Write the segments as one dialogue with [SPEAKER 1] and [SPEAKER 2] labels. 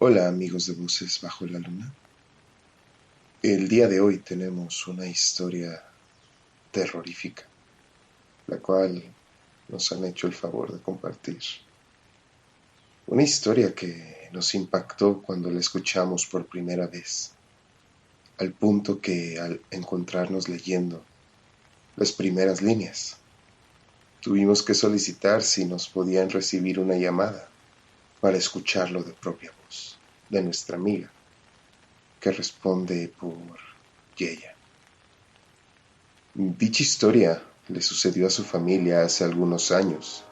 [SPEAKER 1] Hola amigos de Voces Bajo la Luna. El día de hoy tenemos una historia terrorífica, la cual nos han hecho el favor de compartir. Una historia que nos impactó cuando la escuchamos por primera vez, al punto que al encontrarnos leyendo las primeras líneas, tuvimos que solicitar si nos podían recibir una llamada para escucharlo de propia voz, de nuestra amiga, que responde por Yeya. Dicha historia le sucedió a su familia hace algunos años,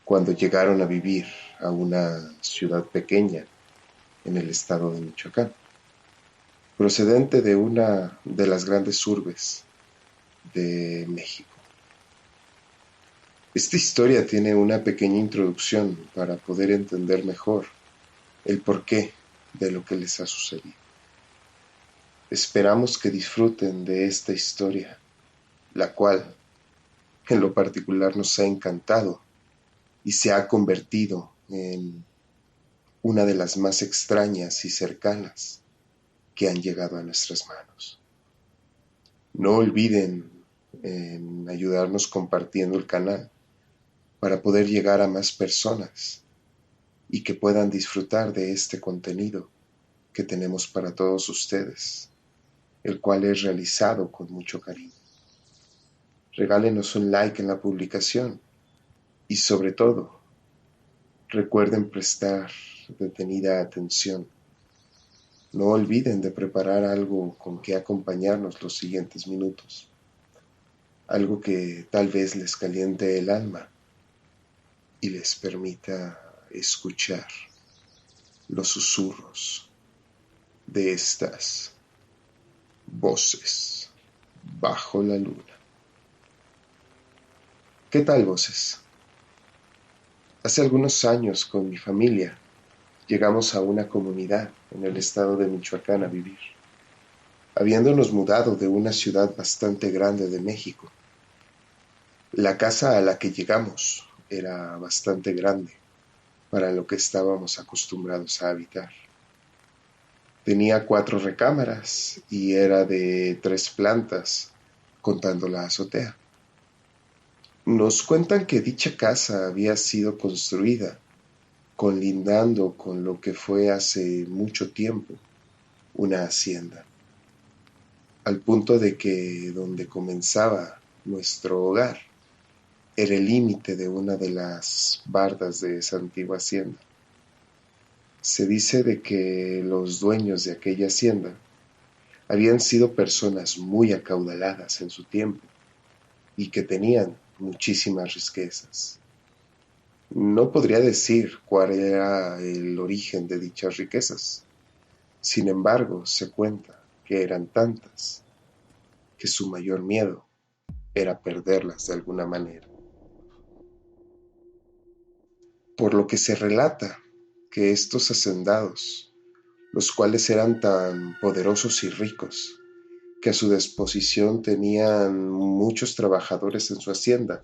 [SPEAKER 1] cuando llegaron a vivir a una ciudad pequeña en el estado de Michoacán, procedente de una de las grandes urbes de México. Esta historia tiene una pequeña introducción para poder entender mejor el porqué de lo que les ha sucedido. Esperamos que disfruten de esta historia, la cual en lo particular nos ha encantado y se ha convertido en una de las más extrañas y cercanas que han llegado a nuestras manos. No olviden en ayudarnos compartiendo el canal para poder llegar a más personas y que puedan disfrutar de este contenido que tenemos para todos ustedes, el cual es realizado con mucho cariño. Regálenos un like en la publicación y sobre todo, recuerden prestar detenida atención. No olviden de preparar algo con que acompañarnos los siguientes minutos, algo que tal vez les caliente el alma y les permita escuchar los susurros de estas voces bajo la luna. ¿Qué tal, voces? Hace algunos años con mi familia llegamos a una comunidad en el estado de Michoacán a vivir, habiéndonos mudado de una ciudad bastante grande de México. La casa a la que llegamos era bastante grande para lo que estábamos acostumbrados a habitar. Tenía 4 recámaras y era de 3 plantas, contando la azotea. Nos cuentan que dicha casa había sido construida colindando con lo que fue hace mucho tiempo una hacienda, al punto de que donde comenzaba nuestro hogar era el límite de una de las bardas de esa antigua hacienda. Se dice de que los dueños de aquella hacienda habían sido personas muy acaudaladas en su tiempo y que tenían muchísimas riquezas. No podría decir cuál era el origen de dichas riquezas. Sin embargo, se cuenta que eran tantas que su mayor miedo era perderlas de alguna manera. Por lo que se relata que estos hacendados, los cuales eran tan poderosos y ricos, que a su disposición tenían muchos trabajadores en su hacienda,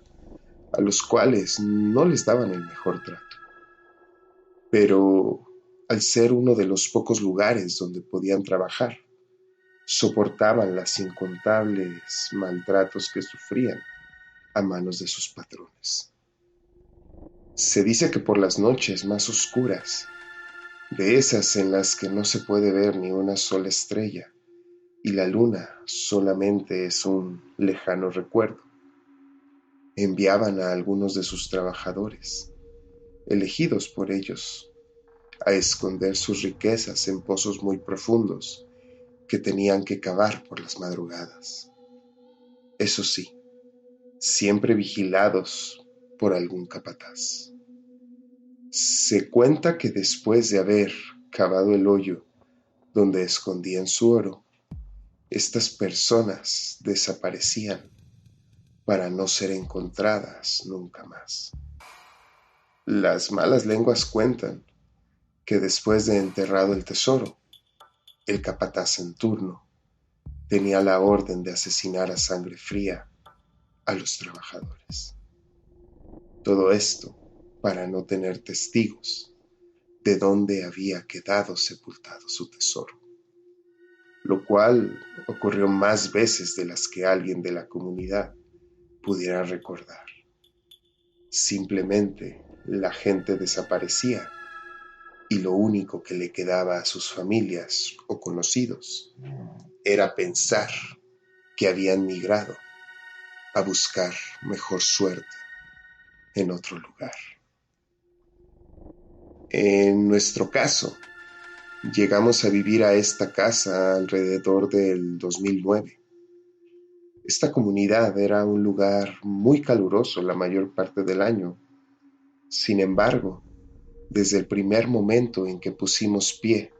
[SPEAKER 1] a los cuales no les daban el mejor trato. Pero al ser uno de los pocos lugares donde podían trabajar, soportaban las incontables maltratos que sufrían a manos de sus patrones. Se dice que por las noches más oscuras, de esas en las que no se puede ver ni una sola estrella, y la luna solamente es un lejano recuerdo, enviaban a algunos de sus trabajadores, elegidos por ellos, a esconder sus riquezas en pozos muy profundos que tenían que cavar por las madrugadas. Eso sí, siempre vigilados por algún capataz. Se cuenta que después de haber cavado el hoyo donde escondían su oro, estas personas desaparecían para no ser encontradas nunca más. Las malas lenguas cuentan que después de enterrado el tesoro, el capataz en turno tenía la orden de asesinar a sangre fría a los trabajadores. Todo esto para no tener testigos de dónde había quedado sepultado su tesoro, lo cual ocurrió más veces de las que alguien de la comunidad pudiera recordar. Simplemente la gente desaparecía y lo único que le quedaba a sus familias o conocidos era pensar que habían migrado a buscar mejor suerte en otro lugar. En nuestro caso, llegamos a vivir a esta casa alrededor del 2009. Esta comunidad era un lugar muy caluroso la mayor parte del año. Sin embargo, desde el primer momento en que pusimos pie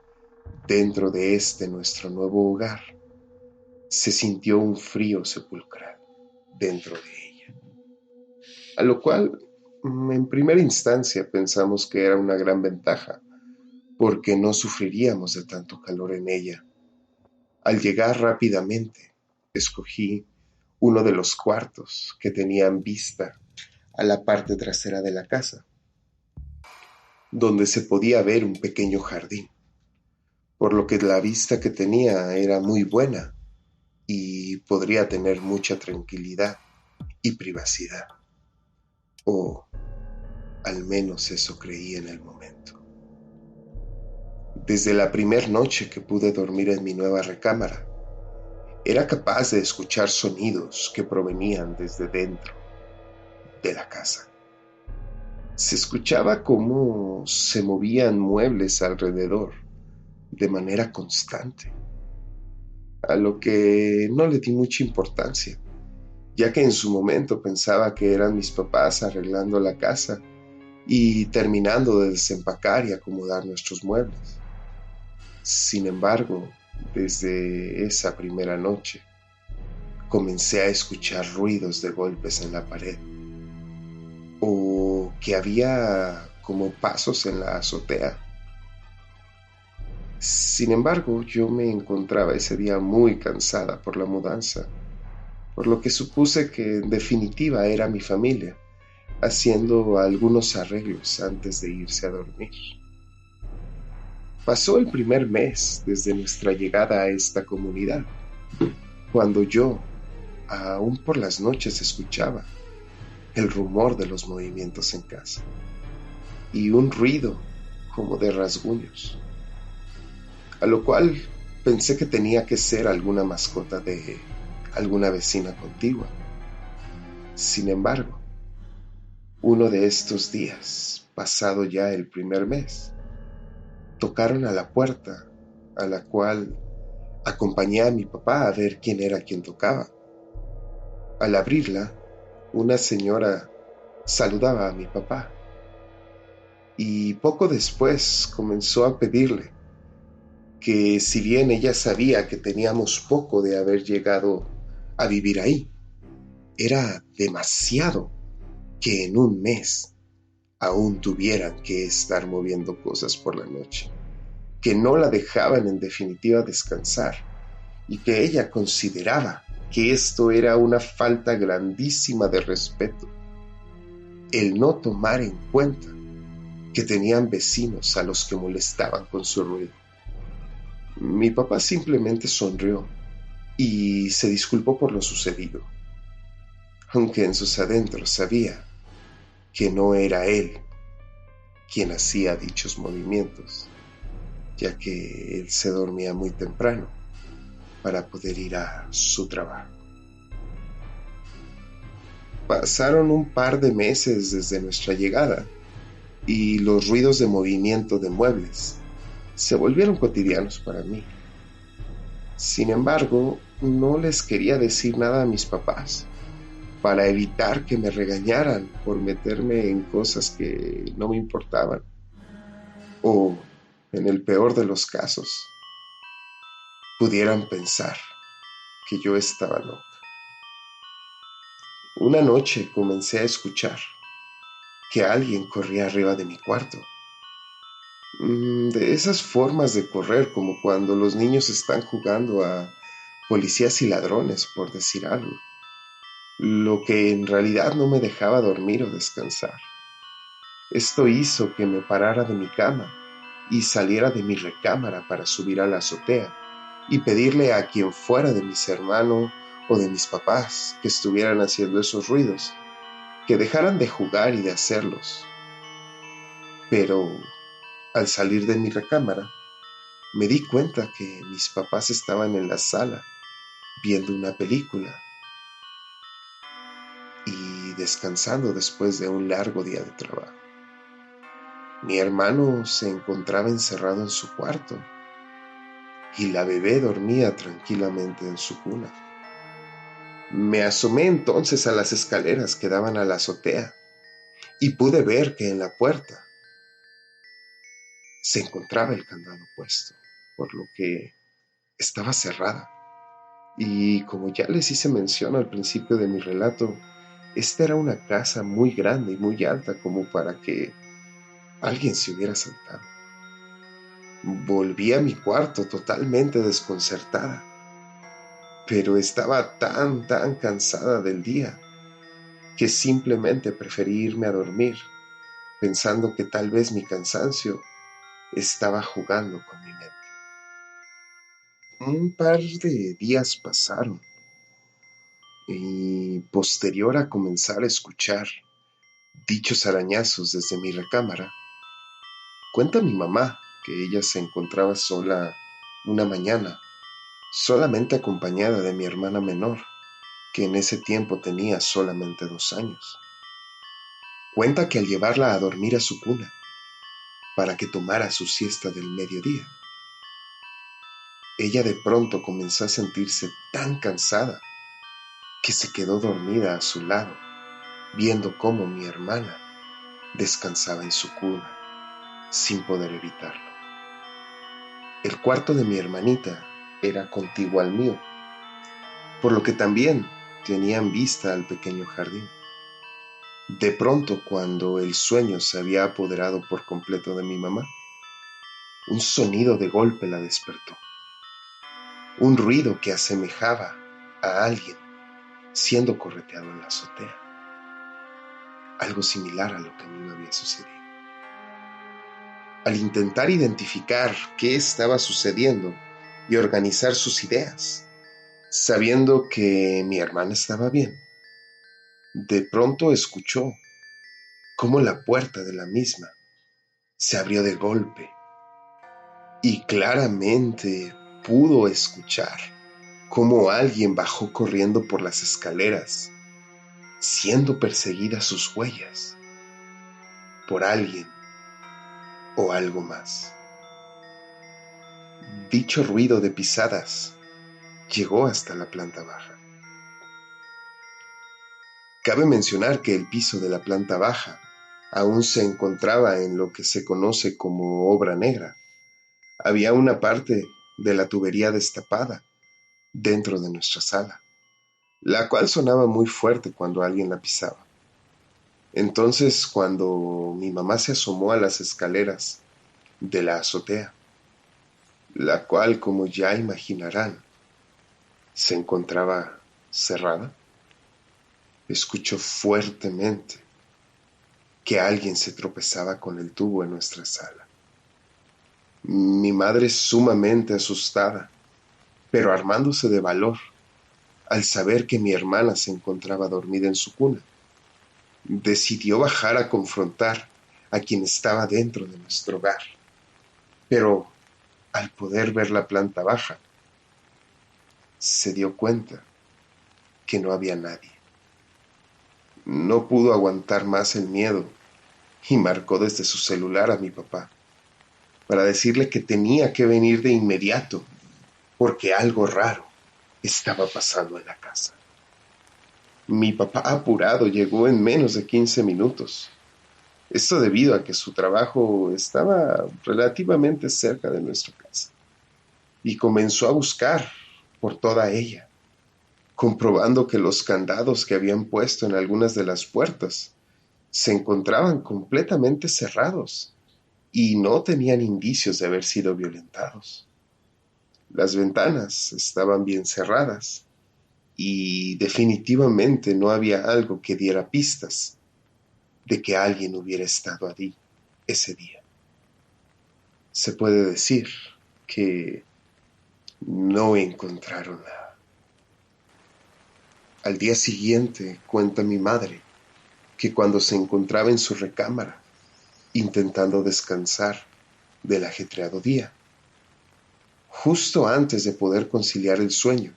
[SPEAKER 1] dentro de este nuestro nuevo hogar, se sintió un frío sepulcral dentro de ella, a lo cual en primera instancia pensamos que era una gran ventaja, porque no sufriríamos de tanto calor en ella. Al llegar rápidamente, escogí uno de los cuartos que tenían vista a la parte trasera de la casa, donde se podía ver un pequeño jardín, por lo que la vista que tenía era muy buena y podría tener mucha tranquilidad y privacidad, o al menos eso creí en el momento. Desde la primer noche que pude dormir en mi nueva recámara, era capaz de escuchar sonidos que provenían desde dentro de la casa. Se escuchaba cómo se movían muebles alrededor de manera constante, a lo que no le di mucha importancia, ya que en su momento pensaba que eran mis papás arreglando la casa y terminando de desempacar y acomodar nuestros muebles. Sin embargo, desde esa primera noche, comencé a escuchar ruidos de golpes en la pared, o que había como pasos en la azotea. Sin embargo, yo me encontraba ese día muy cansada por la mudanza, por lo que supuse que en definitiva era mi familia, haciendo algunos arreglos antes de irse a dormir. Pasó el primer mes desde nuestra llegada a esta comunidad, cuando yo, aún por las noches, escuchaba el rumor de los movimientos en casa y un ruido como de rasguños, a lo cual pensé que tenía que ser alguna mascota de alguna vecina contigua. Sin embargo, uno de estos días, pasado ya el primer mes, tocaron a la puerta, a la cual acompañé a mi papá a ver quién era quien tocaba. Al abrirla, una señora saludaba a mi papá y poco después comenzó a pedirle que, si bien ella sabía que teníamos poco de haber llegado a vivir ahí, era demasiado que en un mes aún tuvieran que estar moviendo cosas por la noche, que no la dejaban en definitiva descansar y que ella consideraba que esto era una falta grandísima de respeto, el no tomar en cuenta que tenían vecinos a los que molestaban con su ruido. Mi papá simplemente sonrió y se disculpó por lo sucedido, aunque en sus adentros sabía que no era él quien hacía dichos movimientos, ya que él se dormía muy temprano para poder ir a su trabajo. Pasaron un par de meses desde nuestra llegada y los ruidos de movimiento de muebles se volvieron cotidianos para mí. Sin embargo, no les quería decir nada a mis papás para evitar que me regañaran por meterme en cosas que no me importaban, o, en el peor de los casos, pudieran pensar que yo estaba loca. Una noche comencé a escuchar que alguien corría arriba de mi cuarto. De esas formas de correr como cuando los niños están jugando a policías y ladrones, por decir algo, lo que en realidad no me dejaba dormir o descansar. Esto hizo que me parara de mi cama y saliera de mi recámara para subir a la azotea y pedirle a quien fuera de mis hermanos o de mis papás que estuvieran haciendo esos ruidos, que dejaran de jugar y de hacerlos. Pero al salir de mi recámara, me di cuenta que mis papás estaban en la sala viendo una película y descansando después de un largo día de trabajo. Mi hermano se encontraba encerrado en su cuarto y la bebé dormía tranquilamente en su cuna. Me asomé entonces a las escaleras que daban a la azotea y pude ver que en la puerta se encontraba el candado puesto, por lo que estaba cerrada. Y como ya les hice mención al principio de mi relato, esta era una casa muy grande y muy alta como para que alguien se hubiera saltado. Volví a mi cuarto totalmente desconcertada, pero estaba tan cansada del día que simplemente preferí irme a dormir, pensando que tal vez mi cansancio estaba jugando con mi mente. Un par de días pasaron y posterior a comenzar a escuchar dichos arañazos desde mi recámara, cuenta mi mamá que ella se encontraba sola una mañana, solamente acompañada de mi hermana menor, que en ese tiempo tenía solamente 2 años. Cuenta que al llevarla a dormir a su cuna, para que tomara su siesta del mediodía, ella de pronto comenzó a sentirse tan cansada que se quedó dormida a su lado, viendo cómo mi hermana descansaba en su cuna, sin poder evitarlo. El cuarto de mi hermanita era contiguo al mío, por lo que también tenían vista al pequeño jardín. De pronto, cuando el sueño se había apoderado por completo de mi mamá, un sonido de golpe la despertó. Un ruido que asemejaba a alguien siendo correteado en la azotea. Algo similar a lo que a mí me había sucedido. Al intentar identificar qué estaba sucediendo y organizar sus ideas, sabiendo que mi hermana estaba bien, de pronto escuchó cómo la puerta de la misma se abrió de golpe y claramente pudo escuchar cómo alguien bajó corriendo por las escaleras, siendo perseguidas sus huellas por alguien o algo más. Dicho ruido de pisadas llegó hasta la planta baja. Cabe mencionar que el piso de la planta baja aún se encontraba en lo que se conoce como obra negra. Había una parte de la tubería destapada dentro de nuestra sala, la cual sonaba muy fuerte cuando alguien la pisaba. Entonces, cuando mi mamá se asomó a las escaleras de la azotea, la cual, como ya imaginarán, se encontraba cerrada, escuchó fuertemente que alguien se tropezaba con el tubo en nuestra sala. Mi madre, sumamente asustada, pero armándose de valor, al saber que mi hermana se encontraba dormida en su cuna, decidió bajar a confrontar a quien estaba dentro de nuestro hogar. Pero al poder ver la planta baja, se dio cuenta que no había nadie. No pudo aguantar más el miedo y marcó desde su celular a mi papá para decirle que tenía que venir de inmediato porque algo raro estaba pasando en la casa. Mi papá apurado llegó en menos de 15 minutos. Esto debido a que su trabajo estaba relativamente cerca de nuestra casa y comenzó a buscar por toda ella, comprobando que los candados que habían puesto en algunas de las puertas se encontraban completamente cerrados y no tenían indicios de haber sido violentados. Las ventanas estaban bien cerradas y definitivamente no había algo que diera pistas de que alguien hubiera estado allí ese día. Se puede decir que no encontraron nada. Al día siguiente, cuenta mi madre, que cuando se encontraba en su recámara, intentando descansar del ajetreado día, justo antes de poder conciliar el sueño,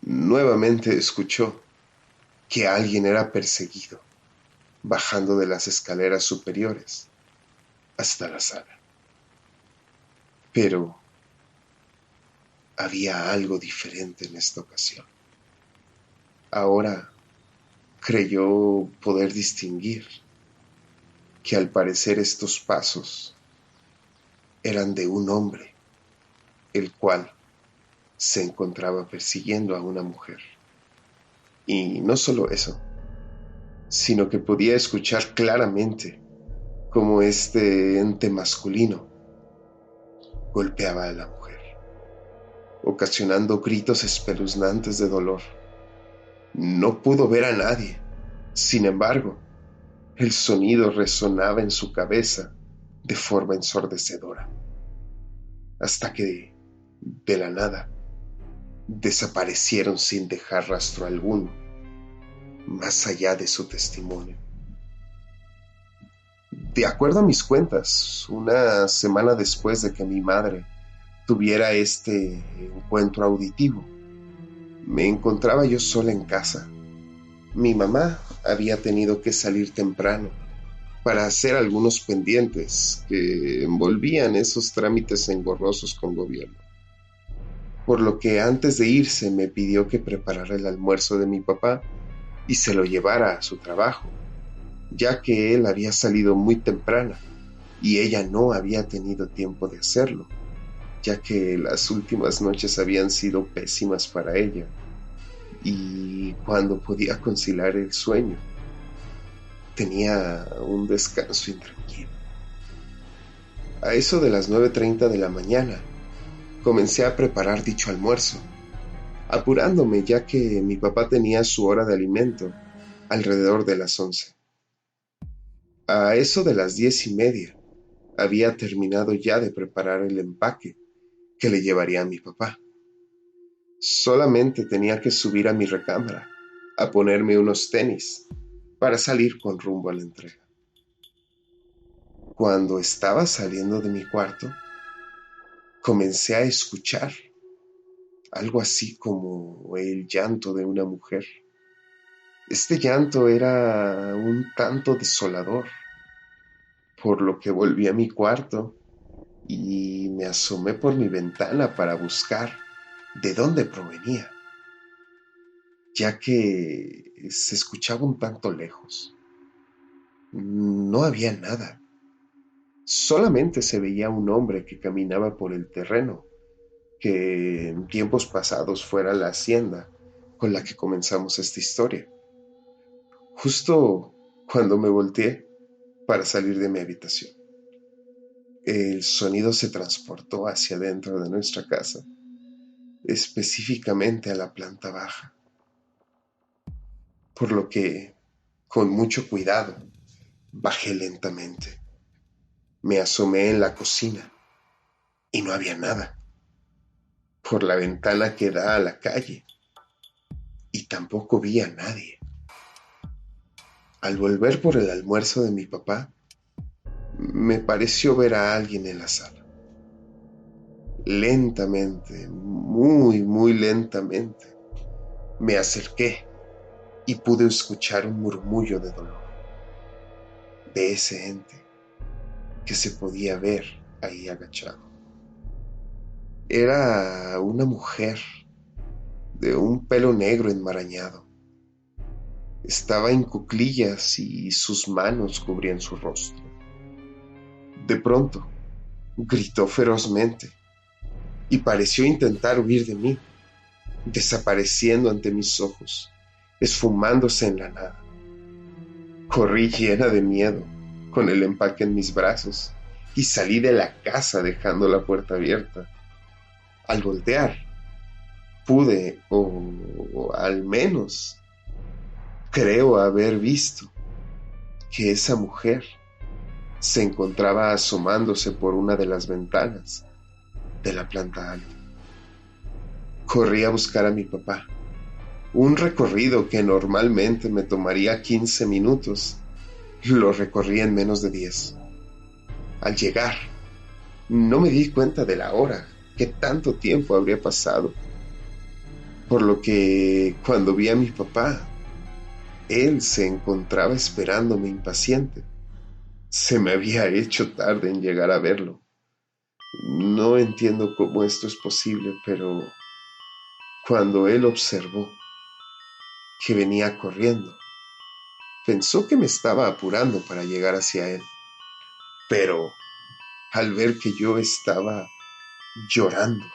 [SPEAKER 1] nuevamente escuchó que alguien era perseguido, bajando de las escaleras superiores hasta la sala. Pero había algo diferente en esta ocasión. Ahora creyó poder distinguir que al parecer estos pasos eran de un hombre, el cual se encontraba persiguiendo a una mujer. Y no solo eso, sino que podía escuchar claramente cómo este ente masculino golpeaba a la mujer, ocasionando gritos espeluznantes de dolor. No pudo ver a nadie. Sin embargo, el sonido resonaba en su cabeza de forma ensordecedora, hasta que, de la nada, desaparecieron sin dejar rastro alguno, más allá de su testimonio. De acuerdo a mis cuentas, una semana después de que mi madre tuviera este encuentro auditivo, me encontraba yo sola en casa. Mi mamá había tenido que salir temprano para hacer algunos pendientes que envolvían esos trámites engorrosos con gobierno. Por lo que antes de irse me pidió que preparara el almuerzo de mi papá y se lo llevara a su trabajo, ya que él había salido muy temprano y ella no había tenido tiempo de hacerlo, ya que las últimas noches habían sido pésimas para ella y cuando podía conciliar el sueño tenía un descanso intranquilo. A eso de las 9:30 de la mañana comencé a preparar dicho almuerzo, apurándome ya que mi papá tenía su hora de alimento alrededor de las 11. A eso de las 10:30 había terminado ya de preparar el empaque que le llevaría a mi papá. Solamente tenía que subir a mi recámara, a ponerme unos tenis para salir con rumbo a la entrega. Cuando estaba saliendo de mi cuarto, comencé a escuchar algo así como el llanto de una mujer. Este llanto era un tanto desolador, por lo que volví a mi cuarto y me asomé por mi ventana para buscar de dónde provenía, ya que se escuchaba un tanto lejos. No había nada, solamente se veía un hombre que caminaba por el terreno, que en tiempos pasados fuera la hacienda con la que comenzamos esta historia. Justo cuando me volteé para salir de mi habitación, el sonido se transportó hacia dentro de nuestra casa, específicamente a la planta baja, por lo que, con mucho cuidado, bajé lentamente. Me asomé en la cocina y no había nada. Por la ventana que da a la calle y tampoco vi a nadie. Al volver por el almuerzo de mi papá, me pareció ver a alguien en la sala. Lentamente, muy lentamente, me acerqué y pude escuchar un murmullo de dolor de ese ente que se podía ver ahí agachado. Era una mujer de un pelo negro enmarañado. Estaba en cuclillas y sus manos cubrían su rostro. De pronto, gritó ferozmente y pareció intentar huir de mí, desapareciendo ante mis ojos, esfumándose en la nada. Corrí llena de miedo, con el empaque en mis brazos, y salí de la casa dejando la puerta abierta. Al voltear, pude, o al menos creo haber visto, que esa mujer se encontraba asomándose por una de las ventanas de la planta alta. Corrí a buscar a mi papá. Un recorrido que normalmente me tomaría 15 minutos, lo recorrí en menos de 10. Al llegar, no me di cuenta de la hora, que tanto tiempo habría pasado. Por lo que cuando vi a mi papá, él se encontraba esperándome impaciente. Se me había hecho tarde en llegar a verlo. No entiendo cómo esto es posible, pero cuando él observó que venía corriendo, pensó que me estaba apurando para llegar hacia él. Pero al ver que yo estaba llorando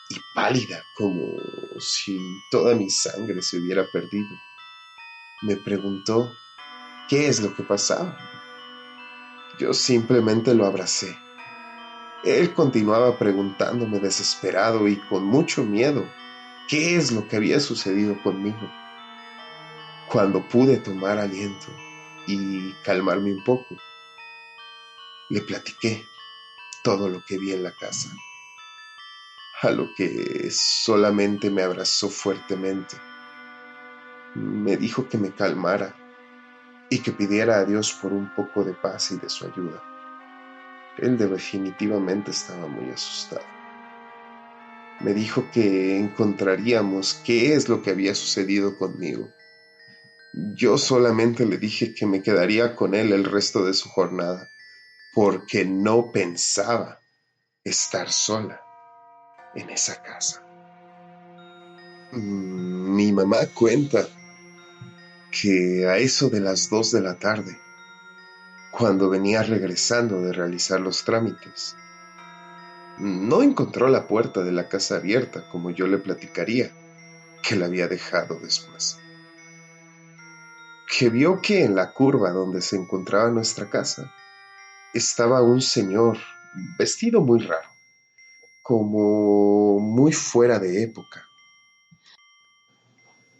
[SPEAKER 1] y pálida como si toda mi sangre se hubiera perdido, me preguntó qué es lo que pasaba. Yo simplemente lo abracé. Él continuaba preguntándome desesperado y con mucho miedo qué es lo que había sucedido conmigo. Cuando pude tomar aliento y calmarme un poco, le platiqué todo lo que vi en la casa, a lo que solamente me abrazó fuertemente. Me dijo que me calmara y que pidiera a Dios por un poco de paz y de su ayuda. Él definitivamente estaba muy asustado. Me dijo que encontraríamos qué es lo que había sucedido conmigo. Yo solamente le dije que me quedaría con él el resto de su jornada, porque no pensaba estar sola en esa casa. Mi mamá cuenta que a eso de las 2 de la tarde, cuando venía regresando de realizar los trámites, no encontró la puerta de la casa abierta como yo le platicaría que la había dejado después. Que vio que en la curva donde se encontraba nuestra casa estaba un señor vestido muy raro, como muy fuera de época,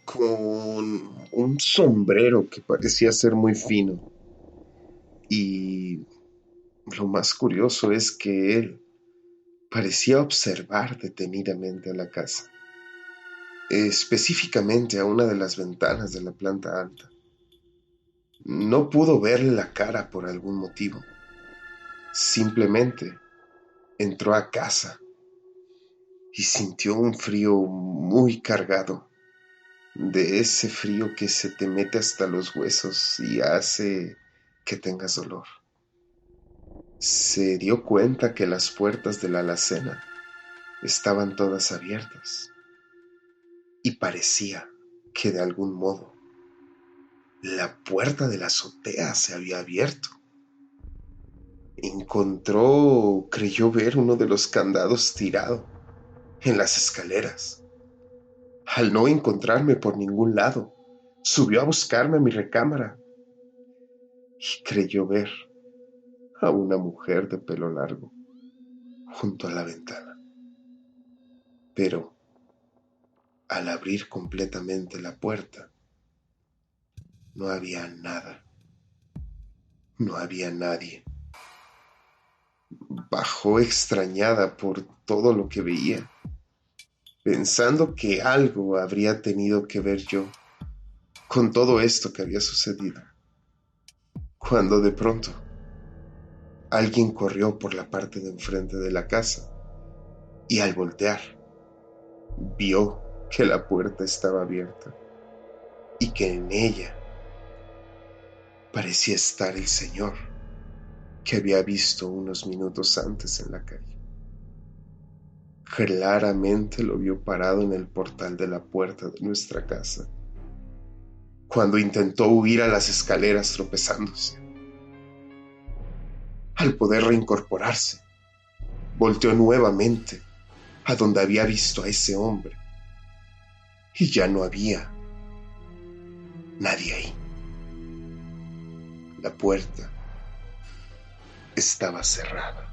[SPEAKER 1] con un sombrero que parecía ser muy fino. Y lo más curioso es que él parecía observar detenidamente a la casa, específicamente a una de las ventanas de la planta alta. No pudo verle la cara por algún motivo. Simplemente entró a casa y sintió un frío muy cargado, de ese frío que se te mete hasta los huesos y hace que tengas dolor. Se dio cuenta que las puertas de la alacena estaban todas abiertas y parecía que de algún modo la puerta de la azotea se había abierto. Creyó ver uno de los candados tirado en las escaleras. Al no encontrarme por ningún lado, subió a buscarme a mi recámara y creyó ver a una mujer de pelo largo junto a la ventana. Pero al abrir completamente la puerta, no había nada, no había nadie. Bajó extrañada por todo lo que veía, pensando que algo habría tenido que ver yo con todo esto que había sucedido, cuando de pronto alguien corrió por la parte de enfrente de la casa y al voltear vio que la puerta estaba abierta y que en ella parecía estar el señor que había visto unos minutos antes en la calle. Claramente lo vio parado en el portal de la puerta de nuestra casa, cuando intentó huir a las escaleras tropezándose. Al poder reincorporarse, volteó nuevamente a donde había visto a ese hombre y ya no había nadie ahí. La puerta estaba cerrada.